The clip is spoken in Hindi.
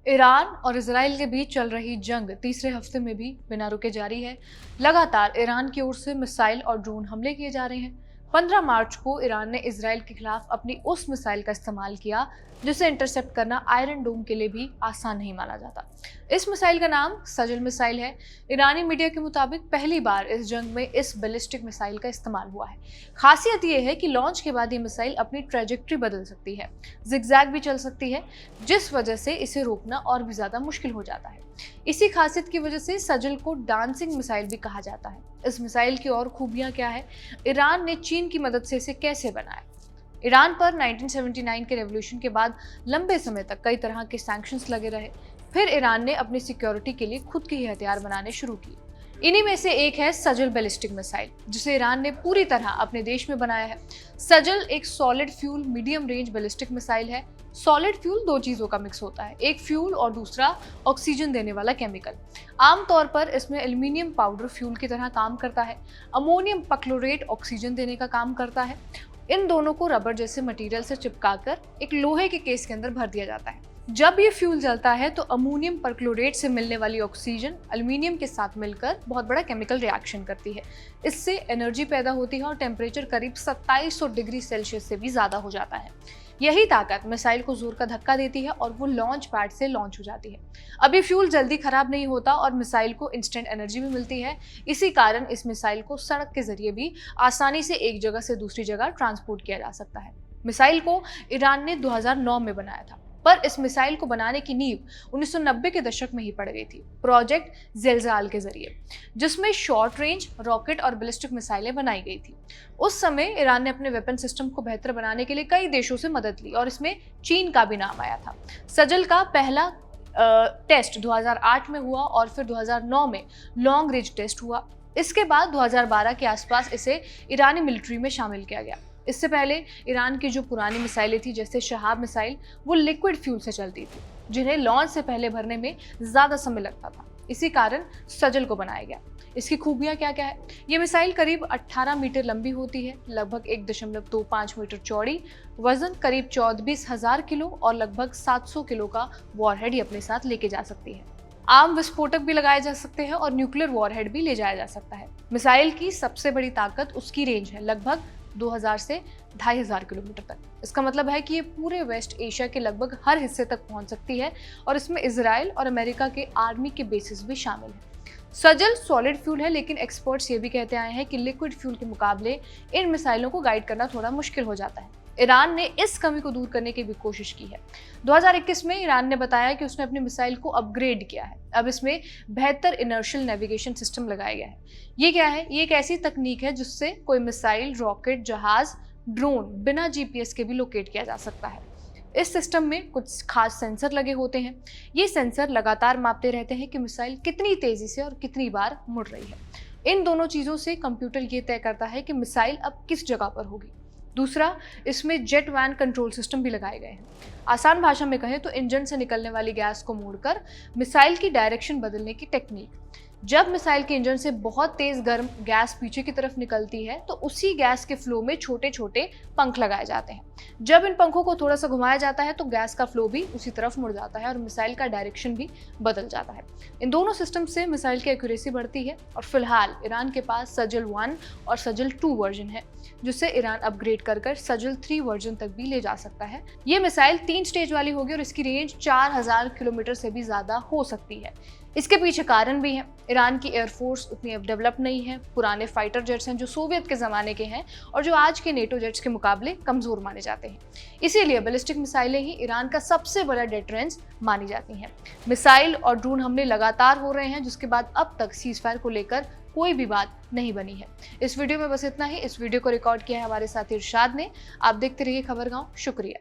ईरान और इजराइल के बीच चल रही जंग तीसरे हफ्ते में भी बिना रुके जारी है। लगातार ईरान की ओर से मिसाइल और ड्रोन हमले किए जा रहे हैं। 15 मार्च को ईरान ने इजराइल के खिलाफ अपनी उस मिसाइल का इस्तेमाल किया जिसे इंटरसेप्ट करना आयरन डोम के लिए भी आसान नहीं माना जाता। इस मिसाइल का नाम सजल मिसाइल है। ईरानी मीडिया के मुताबिक पहली बार इस जंग में इस बैलिस्टिक मिसाइल का इस्तेमाल हुआ है। खासियत यह है कि लॉन्च के बाद ये मिसाइल अपनी ट्रेजेक्ट्री बदल सकती है, जिगजैग भी चल सकती है, जिस वजह से इसे रोकना और भी ज्यादा मुश्किल हो जाता है। इसी खासियत की वजह से सजल को डांसिंग मिसाइल भी कहा जाता है। इस मिसाइल की और खूबियां क्या है, ईरान ने चीन की मदद से इसे कैसे बनाया। ईरान पर 1979 के रेवोल्यूशन के बाद लंबे समय तक कई तरह के सैंक्शंस लगे रहे। फिर ईरान ने अपनी सिक्योरिटी के लिए खुद के ही हथियार बनाने शुरू किए। इन्हीं में से एक है सजल बैलिस्टिक मिसाइल, जिसे ईरान ने पूरी तरह अपने देश में बनाया है। सजल एक solid fuel medium range ballistic missile है। सॉलिड फ्यूल दो चीजों का मिक्स होता है, एक फ्यूल और दूसरा ऑक्सीजन देने वाला केमिकल। आमतौर पर इसमें एल्यूमिनियम पाउडर फ्यूल की तरह काम करता है। अमोनियम परक्लोरेट ऑक्सीजन देने का काम करता है। इन दोनों को रबर जैसे मटेरियल से चिपकाकर एक लोहे के केस के अंदर भर दिया जाता है। जब ये फ्यूल जलता है तो अमोनियम परक्लोरेट से मिलने वाली ऑक्सीजन एल्यूमिनियम के साथ मिलकर बहुत बड़ा केमिकल रिएक्शन करती है। इससे एनर्जी पैदा होती है और टेम्परेचर करीब 2700 डिग्री सेल्सियस से भी ज्यादा हो जाता है। यही ताकत मिसाइल को जोर का धक्का देती है और वो लॉन्च पैड से लॉन्च हो जाती है। अभी फ्यूल जल्दी खराब नहीं होता और मिसाइल को इंस्टेंट एनर्जी भी मिलती है। इसी कारण इस मिसाइल को सड़क के जरिए भी आसानी से एक जगह से दूसरी जगह ट्रांसपोर्ट किया जा सकता है। मिसाइल को ईरान ने 2009 में बनाया था, पर इस मिसाइल को बनाने की नींव 1990 के दशक में ही पड़ गई थी, प्रोजेक्ट ज़ेलज़ाल के जरिए, जिसमें शॉर्ट रेंज रॉकेट और बैलिस्टिक मिसाइलें बनाई गई थी। उस समय ईरान ने अपने वेपन सिस्टम को बेहतर बनाने के लिए कई देशों से मदद ली और इसमें चीन का भी नाम आया था। सजल का पहला टेस्ट 2008 में हुआ और फिर 2009 में लॉन्ग रेंज टेस्ट हुआ। इसके बाद 2012 के आसपास इसे ईरानी मिलिट्री में शामिल किया गया। इससे पहले ईरान की जो पुरानी मिसाइलें थी जैसे शहाब मिसाइल, वो लिक्विड फ्यूल से चलती थी, जिन्हें लॉन्च से पहले भरने में ज़्यादा समय लगता था। इसी कारण सजल को बनाया गया। इसकी खूबियाँ क्या क्या है? ये मिसाइल करीब 18 मीटर लंबी होती है, लगभग 1.25 मीटर चौड़ी, वजन करीब 24,000 किलो और लगभग 700 किलो का वॉरहेड अपने साथ लेके जा सकती है। आम विस्फोटक भी लगाए जा सकते हैं और न्यूक्लियर वॉरहेड भी ले जाया जा सकता है। मिसाइल की सबसे बड़ी ताकत उसकी रेंज है, लगभग 2000 से 2500 किलोमीटर तक। इसका मतलब है कि ये पूरे वेस्ट एशिया के लगभग हर हिस्से तक पहुंच सकती है और इसमें इजराइल और अमेरिका के आर्मी के बेसिस भी शामिल हैं। सजल सॉलिड फ्यूल है, लेकिन एक्सपर्ट्स ये भी कहते आए हैं कि लिक्विड फ्यूल के मुकाबले इन मिसाइलों को गाइड करना थोड़ा मुश्किल हो जाता है। ईरान ने इस कमी को दूर करने की भी कोशिश की है। 2021 में ईरान ने बताया कि उसने अपनी मिसाइल को अपग्रेड किया है। अब इसमें बेहतर इनर्शियल नेविगेशन सिस्टम लगाया गया है। ये क्या है? ये एक ऐसी तकनीक है जिससे कोई मिसाइल, रॉकेट, जहाज, ड्रोन बिना जीपीएस के भी लोकेट किया जा सकता है। इस सिस्टम में कुछ खास सेंसर लगे होते हैं। ये सेंसर लगातार मापते रहते हैं कि मिसाइल कितनी तेजी से और कितनी बार मुड़ रही है। इन दोनों चीज़ों से कंप्यूटर ये तय करता है कि मिसाइल अब किस जगह पर होगी। दूसरा, इसमें जेट वैन कंट्रोल सिस्टम भी लगाए गए हैं। आसान भाषा में कहें तो इंजन से निकलने वाली गैस को मोड़कर मिसाइल की डायरेक्शन बदलने की टेक्निक। जब मिसाइल के इंजन से बहुत तेज गर्म गैस पीछे की तरफ निकलती है तो उसी गैस के फ्लो में छोटे छोटे पंख लगाए जाते हैं। जब इन पंखों को थोड़ा सा घुमाया जाता है तो गैस का फ्लो भी उसी तरफ मुड़ जाता है और मिसाइल का डायरेक्शन भी बदल जाता है। इन दोनों सिस्टम से मिसाइल की एक्यूरेसी बढ़ती है और फिलहाल ईरान के पास सजल 1 और सजल 2 वर्जन है, जिसे ईरान अपग्रेड कर सजल 3 वर्जन तक भी ले जा सकता है। ये मिसाइल 3 स्टेज वाली होगी और इसकी रेंज 4000 किलोमीटर से भी ज्यादा हो सकती है। इसके पीछे कारण भी है। ईरान की एयरफोर्स उतनी अब डेवलप नहीं है। पुराने फाइटर जेट्स हैं जो सोवियत के ज़माने के हैं और जो आज के नेटो जेट्स के मुकाबले कमज़ोर माने जाते हैं। इसीलिए बैलिस्टिक मिसाइलें ही ईरान का सबसे बड़ा डेटरेंस मानी जाती हैं। मिसाइल और ड्रोन हमले लगातार हो रहे हैं, जिसके बाद अब तक सीज़फायर को लेकर कोई भी बात नहीं बनी है। इस वीडियो में बस इतना ही। इस वीडियो को रिकॉर्ड किया है हमारे साथी इरशाद ने। आप देखते रहिए खबरगांव। शुक्रिया।